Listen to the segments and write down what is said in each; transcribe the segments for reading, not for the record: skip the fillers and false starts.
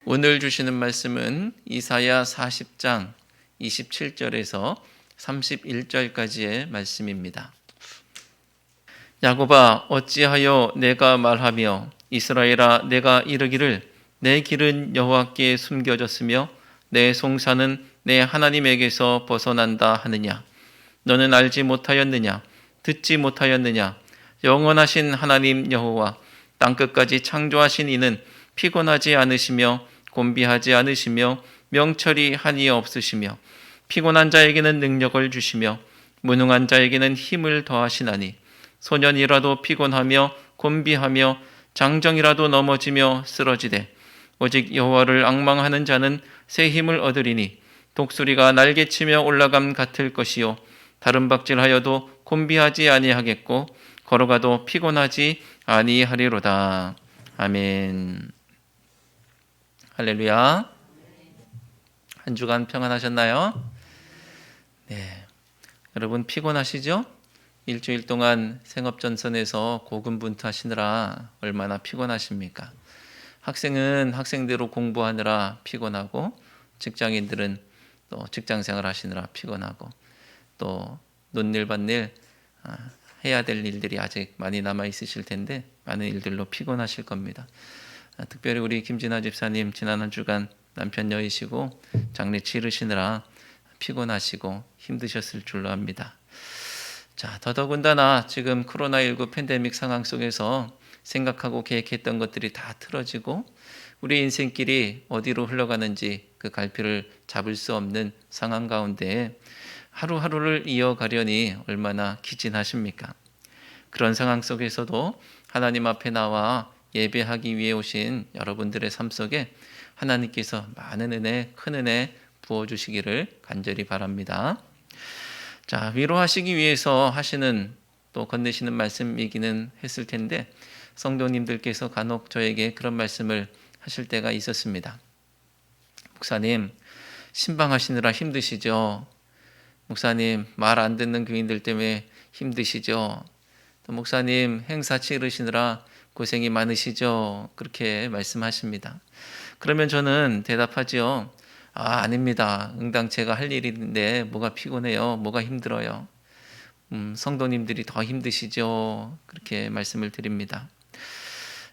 오늘 주시는 말씀은 이사야 40장 27절에서 31절까지의 말씀입니다. 야곱아, 어찌하여 내가 말하며 이스라엘아, 내가 이르기를 내 길은 여호와께 숨겨졌으며 내 송사는 내 하나님에게서 벗어난다 하느냐? 너는 알지 못하였느냐? 듣지 못하였느냐? 영원하신 하나님 여호와, 땅끝까지 창조하신 이는 피곤하지 않으시며 곤비하지 않으시며 명철이 한이 없으시며 피곤한 자에게는 능력을 주시며 무능한 자에게는 힘을 더하시나니 소년이라도 피곤하며 곤비하며 장정이라도 넘어지며 쓰러지되 오직 여호와를 앙망하는 자는 새 힘을 얻으리니 독수리가 날개치며 올라감 같을 것이요 다른 박질하여도 곤비하지 아니하겠고 걸어가도 피곤하지 아니하리로다. 아멘. 할렐루야. 한 주간 평안하셨나요? 네. 여러분 피곤하시죠? 일주일 동안 생업전선에서 고군분투하시느라 얼마나 피곤하십니까? 학생은 학생대로 공부하느라 피곤하고 직장인들은 또 직장생활 하시느라 피곤하고 또 논일 밭일 해야 될 일들이 아직 많이 남아 있으실 텐데 많은 일들로 피곤하실 겁니다. 특별히 우리 김진아 집사님 지난 한 주간 남편 여의시고 장례 치르시느라 피곤하시고 힘드셨을 줄로 압니다. 자, 더더군다나 지금 코로나19 팬데믹 상황 속에서 생각하고 계획했던 것들이 다 틀어지고 우리 인생길이 어디로 흘러가는지 그 갈피를 잡을 수 없는 상황 가운데 하루하루를 이어가려니 얼마나 기진하십니까? 그런 상황 속에서도 하나님 앞에 나와 예배하기 위해 오신 여러분들의 삶 속에 하나님께서 많은 은혜, 큰 은혜 부어주시기를 간절히 바랍니다. 자, 위로하시기 위해서 하시는 또 건네시는 말씀이기는 했을 텐데 성도님들께서 간혹 저에게 그런 말씀을 하실 때가 있었습니다. 목사님, 신방하시느라 힘드시죠? 목사님, 말 안 듣는 교인들 때문에 힘드시죠? 또 목사님, 행사 치르시느라 고생이 많으시죠? 그렇게 말씀하십니다. 그러면 저는 대답하지요. 아닙니다. 응당 제가 할 일인데 뭐가 피곤해요? 뭐가 힘들어요? 성도님들이 더 힘드시죠? 그렇게 말씀을 드립니다.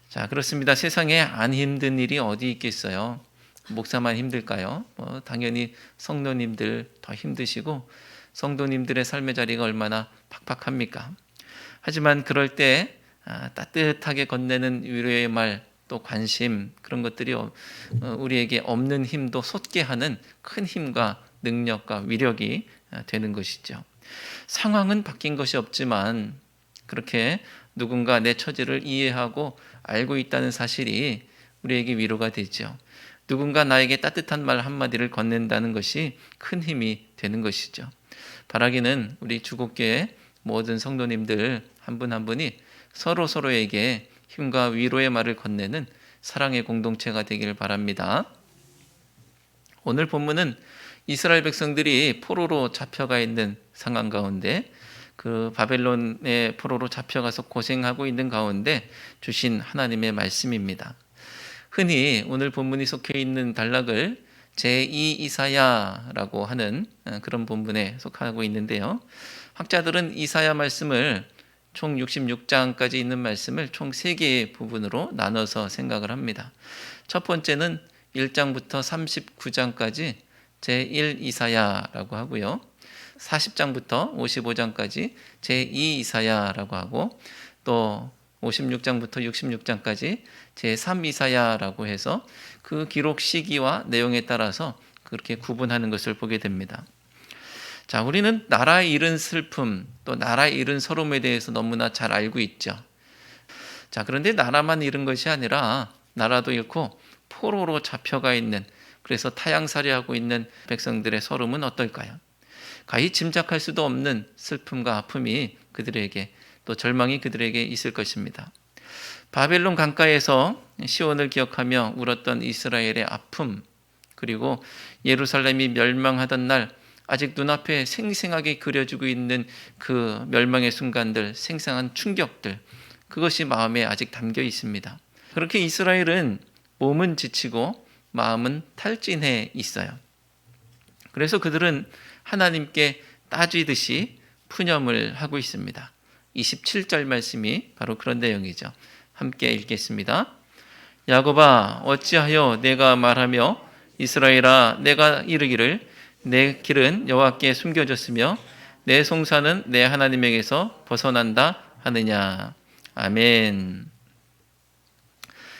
자, 그렇습니다. 세상에 안 힘든 일이 어디 있겠어요? 목사만 힘들까요? 당연히 성도님들 더 힘드시고 성도님들의 삶의 자리가 얼마나 팍팍합니까? 하지만 그럴 때 따뜻하게 건네는 위로의 말, 또 관심, 그런 것들이 우리에게 없는 힘도 솟게 하는 큰 힘과 능력과 위력이 되는 것이죠. 상황은 바뀐 것이 없지만 그렇게 누군가 내 처지를 이해하고 알고 있다는 사실이 우리에게 위로가 되죠. 누군가 나에게 따뜻한 말 한마디를 건넨다는 것이 큰 힘이 되는 것이죠. 바라기는 우리 주곡교회 모든 성도님들 한 분 한 분이 서로에게 힘과 위로의 말을 건네는 사랑의 공동체가 되기를 바랍니다. 오늘 본문은 이스라엘 백성들이 포로로 잡혀가 있는 상황 가운데 그 바벨론의 포로로 잡혀가서 고생하고 있는 가운데 주신 하나님의 말씀입니다. 흔히 오늘 본문이 속해 있는 단락을 제2 이사야라고 하는 그런 본문에 속하고 있는데요. 학자들은 이사야 말씀을 총 66장까지 있는 말씀을 총 3개의 부분으로 나눠서 생각을 합니다. 첫 번째는 1장부터 39장까지 제1 이사야라고 하고요. 40장부터 55장까지 제2 이사야라고 하고 또 56장부터 66장까지 제3 이사야라고 해서 그 기록 시기와 내용에 따라서 그렇게 구분하는 것을 보게 됩니다. 자, 우리는 나라 잃은 슬픔, 또 나라 잃은 서름에 대해서 너무나 잘 알고 있죠. 자, 그런데 나라만 잃은 것이 아니라 나라도 잃고 포로로 잡혀가 있는, 그래서 타향살이하고 있는 백성들의 서름은 어떨까요? 가히 짐작할 수도 없는 슬픔과 아픔이 그들에게, 또 절망이 그들에게 있을 것입니다. 바벨론 강가에서 시온을 기억하며 울었던 이스라엘의 아픔, 그리고 예루살렘이 멸망하던 날 아직 눈앞에 생생하게 그려지고 있는 그 멸망의 순간들, 생생한 충격들, 그것이 마음에 아직 담겨 있습니다. 그렇게 이스라엘은 몸은 지치고 마음은 탈진해 있어요. 그래서 그들은 하나님께 따지듯이 푸념을 하고 있습니다. 27절 말씀이 바로 그런 내용이죠. 함께 읽겠습니다. 야곱아 어찌하여 내가 말하며 이스라엘아 내가 이르기를 내 길은 여호와께 숨겨졌으며 내 송사는 내 하나님에게서 벗어난다 하느냐. 아멘.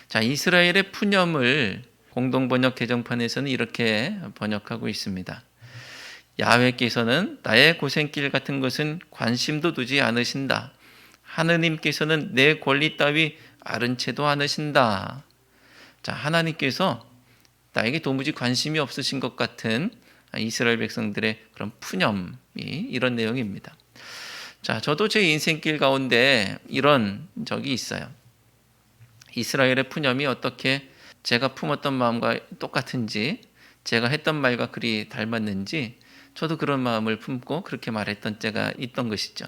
자, 이스라엘의 푸념을 공동번역 개정판에서는 이렇게 번역하고 있습니다. 야훼께서는 나의 고생길 같은 것은 관심도 두지 않으신다. 하느님께서는 내 권리 따위 아른 채도 않으신다. 자, 하나님께서 나에게 도무지 관심이 없으신 것 같은 이스라엘 백성들의 그런 푸념이 이런 내용입니다. 자, 저도 제 인생길 가운데 이런 적이 있어요. 이스라엘의 푸념이 어떻게 제가 품었던 마음과 똑같은지, 제가 했던 말과 그리 닮았는지 저도 그런 마음을 품고 그렇게 말했던 때가 있던 것이죠.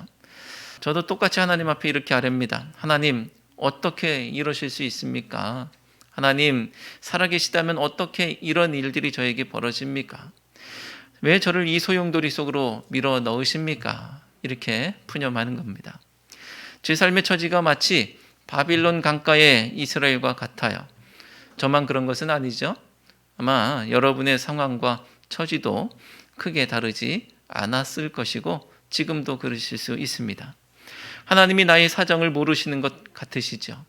저도 똑같이 하나님 앞에 이렇게 아뢰입니다. 하나님, 어떻게 이러실 수 있습니까? 하나님, 살아계시다면 어떻게 이런 일들이 저에게 벌어집니까? 왜 저를 이 소용돌이 속으로 밀어 넣으십니까? 이렇게 푸념하는 겁니다. 제 삶의 처지가 마치 바빌론 강가의 이스라엘과 같아요. 저만 그런 것은 아니죠. 아마 여러분의 상황과 처지도 크게 다르지 않았을 것이고 지금도 그러실 수 있습니다. 하나님이 나의 사정을 모르시는 것 같으시죠.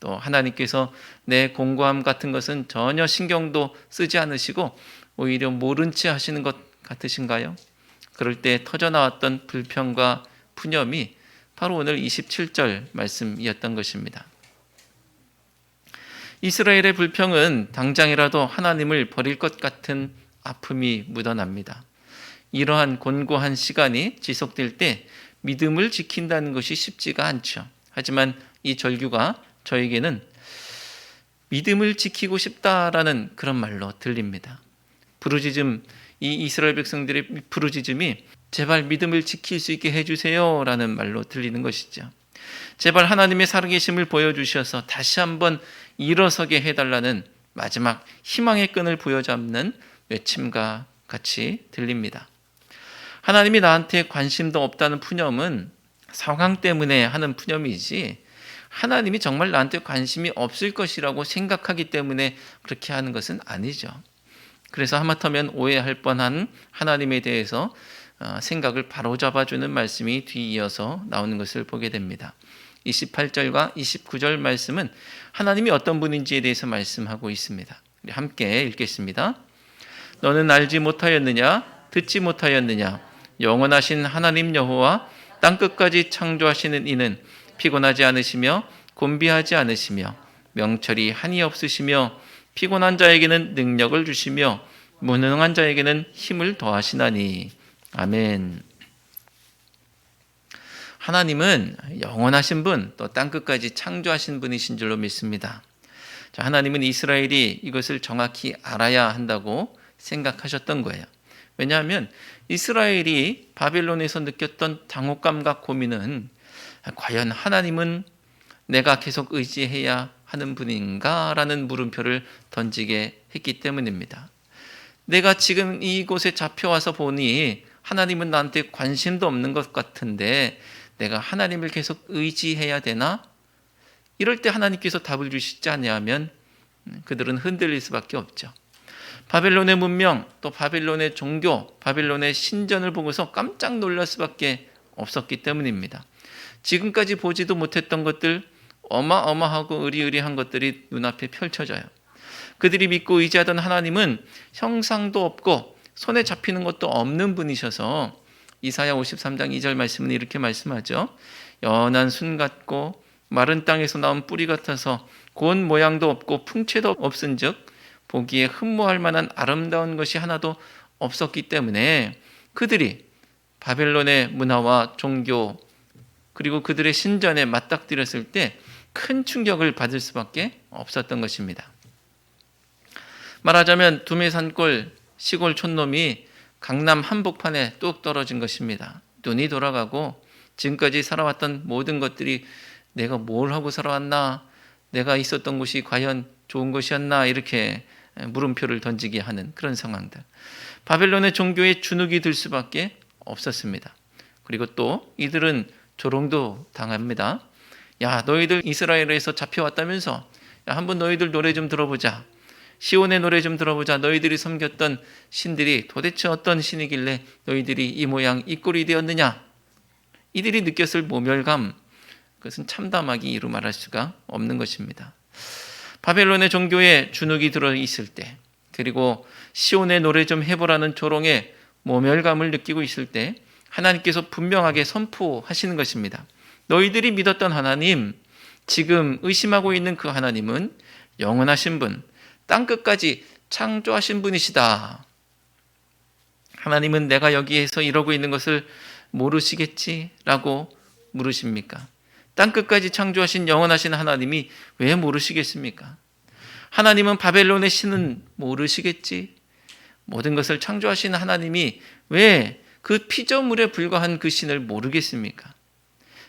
또 하나님께서 내 공고함 같은 것은 전혀 신경도 쓰지 않으시고 오히려 모른 채 하시는 것 같으신가요? 그럴 때 터져나왔던 불평과 푸념이 바로 오늘 27절 말씀이었던 것입니다. 이스라엘의 불평은 당장이라도 하나님을 버릴 것 같은 아픔이 묻어납니다. 이러한 곤고한 시간이 지속될 때 믿음을 지킨다는 것이 쉽지가 않죠. 하지만 이 절규가 저에게는 믿음을 지키고 싶다라는 그런 말로 들립니다. 부르짖음, 이 이스라엘 백성들의 부르짖음이 제발 믿음을 지킬 수 있게 해주세요 라는 말로 들리는 것이죠. 제발 하나님의 살아계심을 보여주셔서 다시 한번 일어서게 해달라는 마지막 희망의 끈을 부여잡는 외침과 같이 들립니다. 하나님이 나한테 관심도 없다는 푸념은 상황 때문에 하는 푸념이지 하나님이 정말 나한테 관심이 없을 것이라고 생각하기 때문에 그렇게 하는 것은 아니죠. 그래서 하마터면 오해할 뻔한 하나님에 대해서 생각을 바로잡아주는 말씀이 뒤이어서 나오는 것을 보게 됩니다. 28절과 29절 말씀은 하나님이 어떤 분인지에 대해서 말씀하고 있습니다. 함께 읽겠습니다. 너는 알지 못하였느냐? 듣지 못하였느냐? 영원하신 하나님 여호와 땅끝까지 창조하시는 이는 피곤하지 않으시며 곤비하지 않으시며 명철이 한이 없으시며 피곤한 자에게는 능력을 주시며 무능한 자에게는 힘을 더하시나니. 아멘. 하나님은 영원하신 분, 또 땅끝까지 창조하신 분이신 줄로 믿습니다. 자, 하나님은 이스라엘이 이것을 정확히 알아야 한다고 생각하셨던 거예요. 왜냐하면 이스라엘이 바빌론에서 느꼈던 당혹감과 고민은 과연 하나님은 내가 계속 의지해야 하는 분인가? 라는 물음표를 던지게 했기 때문입니다. 내가 지금 이곳에 잡혀와서 보니 하나님은 나한테 관심도 없는 것 같은데 내가 하나님을 계속 의지해야 되나? 이럴 때 하나님께서 답을 주시지 않냐면 그들은 흔들릴 수밖에 없죠. 바벨론의 문명, 또 바벨론의 종교, 바벨론의 신전을 보고서 깜짝 놀랄 수밖에 없었기 때문입니다. 지금까지 보지도 못했던 것들, 어마어마하고 의리의리한 것들이 눈앞에 펼쳐져요. 그들이 믿고 의지하던 하나님은 형상도 없고 손에 잡히는 것도 없는 분이셔서 이사야 53장 2절 말씀은 이렇게 말씀하죠. 연한 순 같고 마른 땅에서 나온 뿌리 같아서 고운 모양도 없고 풍채도 없은즉 보기에 흠모할 만한 아름다운 것이 하나도 없었기 때문에 그들이 바벨론의 문화와 종교 그리고 그들의 신전에 맞닥뜨렸을 때 큰 충격을 받을 수밖에 없었던 것입니다. 말하자면 두메산골 시골 촌놈이 강남 한복판에 뚝 떨어진 것입니다. 눈이 돌아가고 지금까지 살아왔던 모든 것들이 내가 뭘 하고 살아왔나, 내가 있었던 곳이 과연 좋은 것이었나, 이렇게 물음표를 던지게 하는 그런 상황들. 바벨론의 종교에 주눅이 들 수밖에 없었습니다. 그리고 또 이들은 조롱도 당합니다. 야, 너희들 이스라엘에서 잡혀왔다면서, 야, 한번 너희들 노래 좀 들어보자. 시온의 노래 좀 들어보자. 너희들이 섬겼던 신들이 도대체 어떤 신이길래 너희들이 이 모양 이 꼴이 되었느냐. 이들이 느꼈을 모멸감, 그것은 참담하기 이루 말할 수가 없는 것입니다. 바벨론의 종교에 주눅이 들어 있을 때, 그리고 시온의 노래 좀 해보라는 조롱에 모멸감을 느끼고 있을 때 하나님께서 분명하게 선포하시는 것입니다. 너희들이 믿었던 하나님, 지금 의심하고 있는 그 하나님은 영원하신 분, 땅끝까지 창조하신 분이시다. 하나님은 내가 여기에서 이러고 있는 것을 모르시겠지라고 물으십니까? 땅끝까지 창조하신 영원하신 하나님이 왜 모르시겠습니까? 하나님은 바벨론의 신은 모르시겠지? 모든 것을 창조하신 하나님이 왜 그 피조물에 불과한 그 신을 모르겠습니까?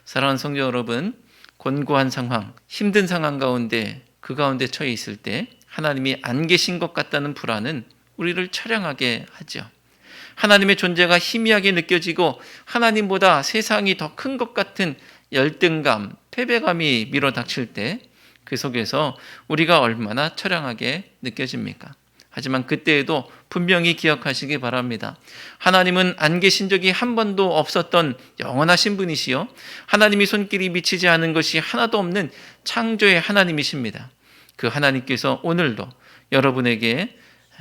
사랑하는 성도 여러분, 곤고한 상황, 힘든 상황 가운데, 그 가운데 처해 있을 때 하나님이 안 계신 것 같다는 불안은 우리를 처량하게 하죠. 하나님의 존재가 희미하게 느껴지고 하나님보다 세상이 더 큰 것 같은 열등감, 패배감이 밀어닥칠 때 그 속에서 우리가 얼마나 처량하게 느껴집니까? 하지만 그때에도 분명히 기억하시기 바랍니다. 하나님은 안 계신 적이 한 번도 없었던 영원하신 분이시요, 하나님이 손길이 미치지 않은 것이 하나도 없는 창조의 하나님이십니다. 그 하나님께서 오늘도 여러분에게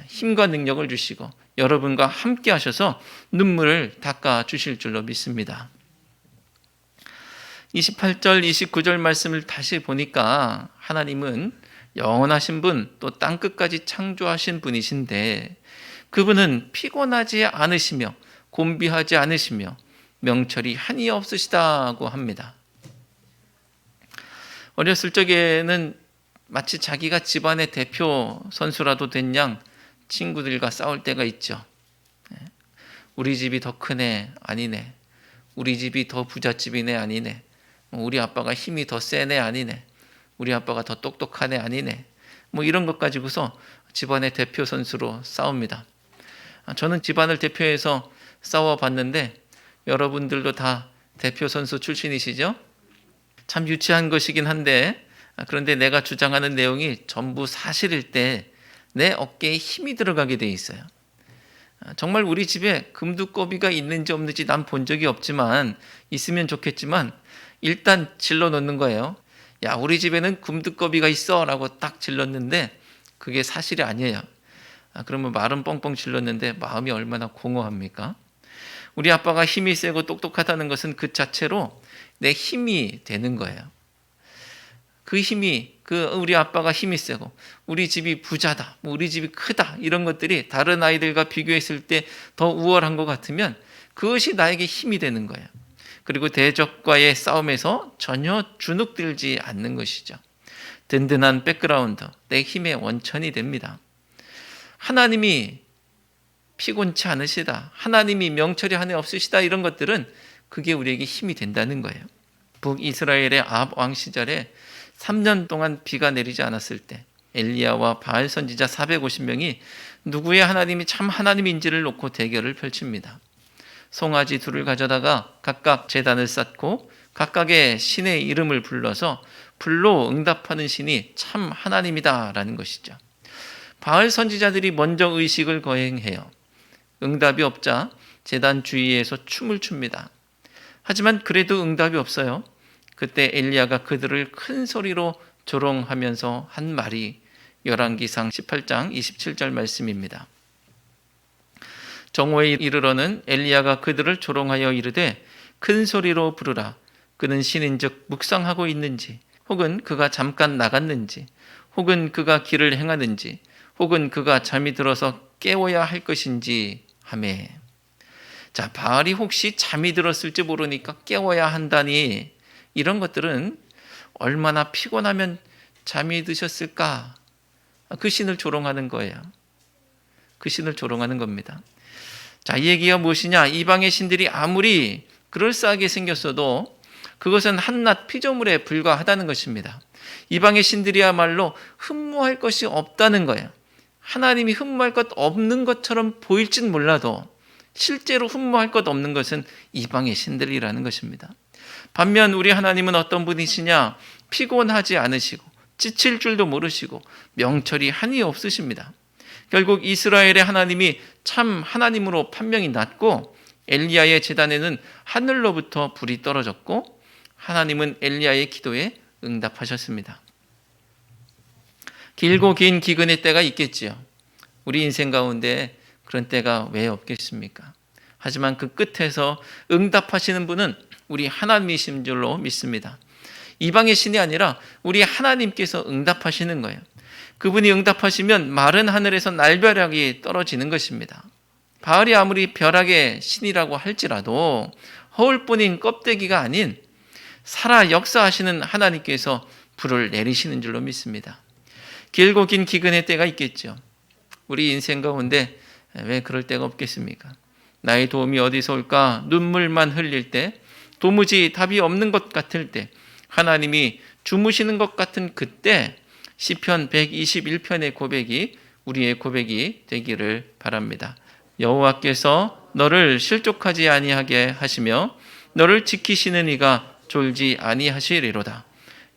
힘과 능력을 주시고 여러분과 함께 하셔서 눈물을 닦아 주실 줄로 믿습니다. 28절, 29절 말씀을 다시 보니까 하나님은 영원하신 분, 또 땅끝까지 창조하신 분이신데 그분은 피곤하지 않으시며 곤비하지 않으시며 명철이 한이 없으시다고 합니다. 어렸을 적에는 마치 자기가 집안의 대표 선수라도 된 양 친구들과 싸울 때가 있죠. 우리 집이 더 크네, 아니네. 우리 집이 더 부잣집이네, 아니네. 우리 아빠가 힘이 더 세네, 아니네. 우리 아빠가 더 똑똑하네, 아니네. 이런 것 가지고서 집안의 대표 선수로 싸웁니다. 저는 집안을 대표해서 싸워봤는데 여러분들도 다 대표 선수 출신이시죠? 참 유치한 것이긴 한데, 그런데 내가 주장하는 내용이 전부 사실일 때 내 어깨에 힘이 들어가게 돼 있어요. 정말 우리 집에 금두꺼비가 있는지 없는지 난 본 적이 없지만, 있으면 좋겠지만 일단 질러 놓는 거예요. 야, 우리 집에는 금두꺼비가 있어 라고 딱 질렀는데 그게 사실이 아니에요. 그러면 말은 뻥뻥 질렀는데 마음이 얼마나 공허합니까? 우리 아빠가 힘이 세고 똑똑하다는 것은 그 자체로 내 힘이 되는 거예요. 그 힘이, 우리 아빠가 힘이 세고 우리 집이 부자다, 우리 집이 크다, 이런 것들이 다른 아이들과 비교했을 때 더 우월한 것 같으면 그것이 나에게 힘이 되는 거예요. 그리고 대적과의 싸움에서 전혀 주눅들지 않는 것이죠. 든든한 백그라운드, 내 힘의 원천이 됩니다. 하나님이 피곤치 않으시다, 하나님이 명철이 한이 없으시다, 이런 것들은 그게 우리에게 힘이 된다는 거예요. 북이스라엘의 아합 왕 시절에 3년 동안 비가 내리지 않았을 때 엘리야와 바알 선지자 450명이 누구의 하나님이 참 하나님인지를 놓고 대결을 펼칩니다. 송아지 둘을 가져다가 각각 제단을 쌓고 각각의 신의 이름을 불러서 불로 응답하는 신이 참 하나님이다라는 것이죠. 바알 선지자들이 먼저 의식을 거행해요. 응답이 없자 제단 주위에서 춤을 춥니다. 하지만 그래도 응답이 없어요. 그때 엘리야가 그들을 큰 소리로 조롱하면서 한 말이 열왕기상 18장 27절 말씀입니다. 정오에 이르러는 엘리야가 그들을 조롱하여 이르되 큰 소리로 부르라. 그는 신인즉 묵상하고 있는지, 혹은 그가 잠깐 나갔는지, 혹은 그가 길을 행하는지, 혹은 그가 잠이 들어서 깨워야 할 것인지 하매. 자, 바알이 혹시 잠이 들었을지 모르니까 깨워야 한다니, 이런 것들은 얼마나 피곤하면 잠이 드셨을까? 그 신을 조롱하는 거예요. 그 신을 조롱하는 겁니다. 자, 이 얘기가 무엇이냐? 이방의 신들이 아무리 그럴싸하게 생겼어도 그것은 한낱 피조물에 불과하다는 것입니다. 이방의 신들이야말로 흠모할 것이 없다는 거예요. 하나님이 흠모할 것 없는 것처럼 보일진 몰라도 실제로 흠모할 것 없는 것은 이방의 신들이라는 것입니다. 반면 우리 하나님은 어떤 분이시냐? 피곤하지 않으시고 지칠 줄도 모르시고 명철이 한이 없으십니다. 결국 이스라엘의 하나님이 참 하나님으로 판명이 났고 엘리야의 제단에는 하늘로부터 불이 떨어졌고 하나님은 엘리야의 기도에 응답하셨습니다. 길고 긴 기근의 때가 있겠지요. 우리 인생 가운데 그런 때가 왜 없겠습니까? 하지만 그 끝에서 응답하시는 분은 우리 하나님이신 줄로 믿습니다. 이방의 신이 아니라 우리 하나님께서 응답하시는 거예요. 그분이 응답하시면 마른 하늘에서 날벼락이 떨어지는 것입니다. 바알이 아무리 벼락의 신이라고 할지라도 허울뿐인 껍데기가 아닌 살아 역사하시는 하나님께서 불을 내리시는 줄로 믿습니다. 길고 긴 기근의 때가 있겠죠. 우리 인생 가운데 왜 그럴 때가 없겠습니까? 나의 도움이 어디서 올까? 눈물만 흘릴 때, 도무지 답이 없는 것 같을 때, 하나님이 주무시는 것 같은 그때 시편 121편의 고백이 우리의 고백이 되기를 바랍니다. 여호와께서 너를 실족하지 아니하게 하시며 너를 지키시는 이가 졸지 아니하시리로다.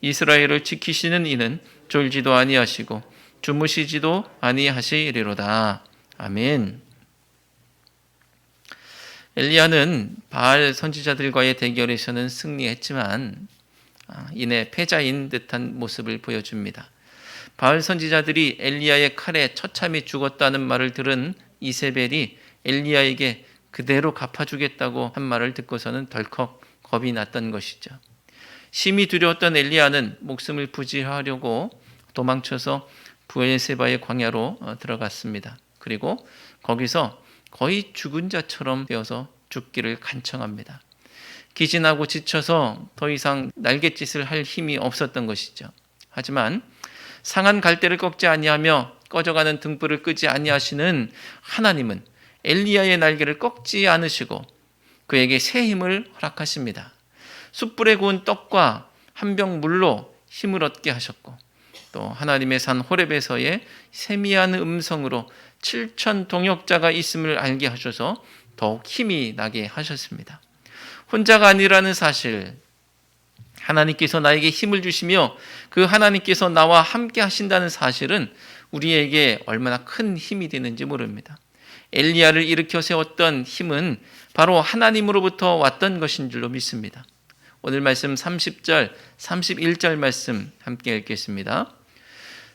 이스라엘을 지키시는 이는 졸지도 아니하시고 주무시지도 아니하시리로다. 아멘. 엘리야는 바알 선지자들과의 대결에서는 승리했지만 이내 패자인 듯한 모습을 보여줍니다. 바알 선지자들이 엘리야의 칼에 처참히 죽었다는 말을 들은 이세벨이 엘리야에게 그대로 갚아주겠다고 한 말을 듣고서는 덜컥 겁이 났던 것이죠. 심히 두려웠던 엘리야는 목숨을 부지하려고 도망쳐서 브엘세바의 광야로 들어갔습니다. 그리고 거기서 거의 죽은 자처럼 되어서 죽기를 간청합니다. 기진하고 지쳐서 더 이상 날갯짓을 할 힘이 없었던 것이죠. 하지만 상한 갈대를 꺾지 아니하며 꺼져가는 등불을 끄지 아니하시는 하나님은 엘리야의 날개를 꺾지 않으시고 그에게 새 힘을 허락하십니다. 숯불에 구운 떡과 한 병 물로 힘을 얻게 하셨고 또 하나님의 산 호렙에서의 세미한 음성으로 7천 동역자가 있음을 알게 하셔서 더욱 힘이 나게 하셨습니다. 혼자가 아니라는 사실, 하나님께서 나에게 힘을 주시며 그 하나님께서 나와 함께 하신다는 사실은 우리에게 얼마나 큰 힘이 되는지 모릅니다. 엘리야를 일으켜 세웠던 힘은 바로 하나님으로부터 왔던 것인 줄로 믿습니다. 오늘 말씀 30절, 31절 말씀 함께 읽겠습니다.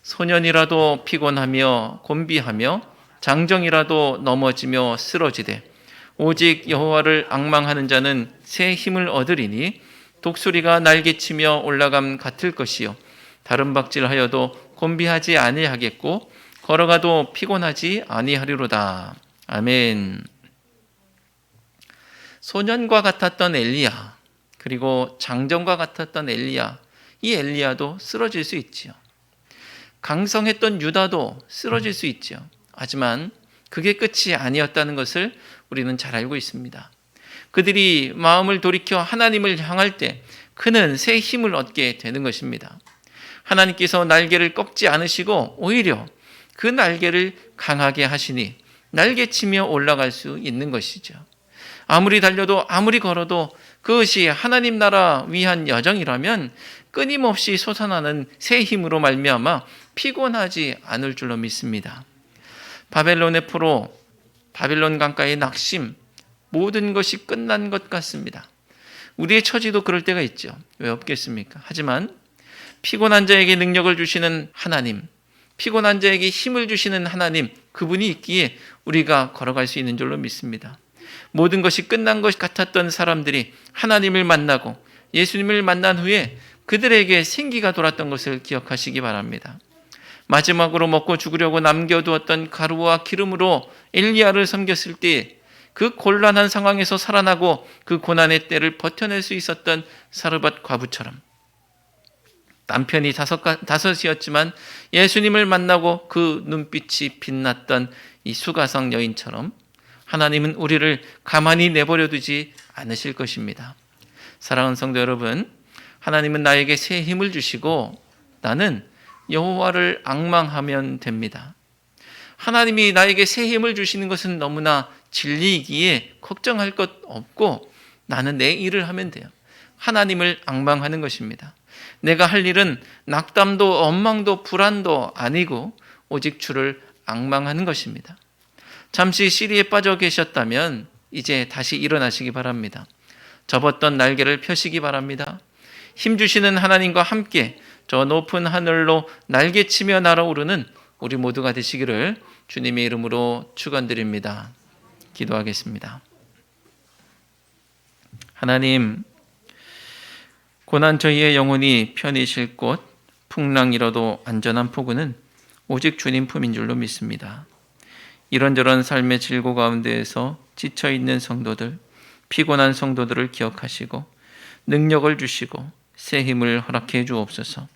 소년이라도 피곤하며 곤비하며 장정이라도 넘어지며 쓰러지되 오직 여호와를 앙망하는 자는 새 힘을 얻으리니 독수리가 날개치며 올라감 같을 것이요 다른 박질하여도 곤비하지 아니하겠고 걸어가도 피곤하지 아니하리로다. 아멘. 소년과 같았던 엘리야, 그리고 장정과 같았던 엘리야, 이 엘리야도 쓰러질 수 있지요. 강성했던 유다도 쓰러질 수 있지요. 하지만 그게 끝이 아니었다는 것을 우리는 잘 알고 있습니다. 그들이 마음을 돌이켜 하나님을 향할 때 그는 새 힘을 얻게 되는 것입니다. 하나님께서 날개를 꺾지 않으시고 오히려 그 날개를 강하게 하시니 날개치며 올라갈 수 있는 것이죠. 아무리 달려도 아무리 걸어도 그것이 하나님 나라 위한 여정이라면 끊임없이 솟아나는 새 힘으로 말미암아 피곤하지 않을 줄로 믿습니다. 바벨론의 포로, 바벨론 강가의 낙심, 모든 것이 끝난 것 같습니다. 우리의 처지도 그럴 때가 있죠. 왜 없겠습니까? 하지만 피곤한 자에게 능력을 주시는 하나님, 피곤한 자에게 힘을 주시는 하나님, 그분이 있기에 우리가 걸어갈 수 있는 줄로 믿습니다. 모든 것이 끝난 것 같았던 사람들이 하나님을 만나고 예수님을 만난 후에 그들에게 생기가 돌았던 것을 기억하시기 바랍니다. 마지막으로 먹고 죽으려고 남겨두었던 가루와 기름으로 엘리야를 섬겼을 때 그 곤란한 상황에서 살아나고 그 고난의 때를 버텨낼 수 있었던 사르밧 과부처럼 남편이 다섯이었지만 예수님을 만나고 그 눈빛이 빛났던 이 수가성 여인처럼 하나님은 우리를 가만히 내버려 두지 않으실 것입니다. 사랑하는 성도 여러분, 하나님은 나에게 새 힘을 주시고 나는 여호와를 앙망하면 됩니다. 하나님이 나에게 새 힘을 주시는 것은 너무나 진리이기에 걱정할 것 없고 나는 내 일을 하면 돼요. 하나님을 앙망하는 것입니다. 내가 할 일은 낙담도 엉망도 불안도 아니고 오직 주를 앙망하는 것입니다. 잠시 시리에 빠져 계셨다면 이제 다시 일어나시기 바랍니다. 접었던 날개를 펴시기 바랍니다. 힘주시는 하나님과 함께 저 높은 하늘로 날개치며 날아오르는 우리 모두가 되시기를 주님의 이름으로 축원드립니다. 기도하겠습니다. 하나님, 고난 저희의 영혼이 편히 쉴 곳, 풍랑 잃어도 안전한 포구는 오직 주님 품인 줄로 믿습니다. 이런저런 삶의 질고 가운데에서 지쳐있는 성도들, 피곤한 성도들을 기억하시고 능력을 주시고 새 힘을 허락해 주옵소서.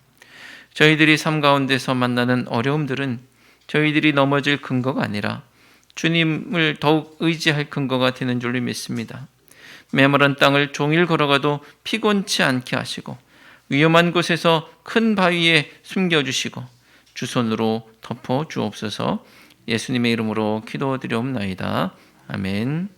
저희들이 삶 가운데서 만나는 어려움들은 저희들이 넘어질 근거가 아니라 주님을 더욱 의지할 근거가 되는 줄로 믿습니다. 메마른 땅을 종일 걸어가도 피곤치 않게 하시고 위험한 곳에서 큰 바위에 숨겨주시고 주 손으로 덮어 주옵소서. 예수님의 이름으로 기도드리옵나이다. 아멘.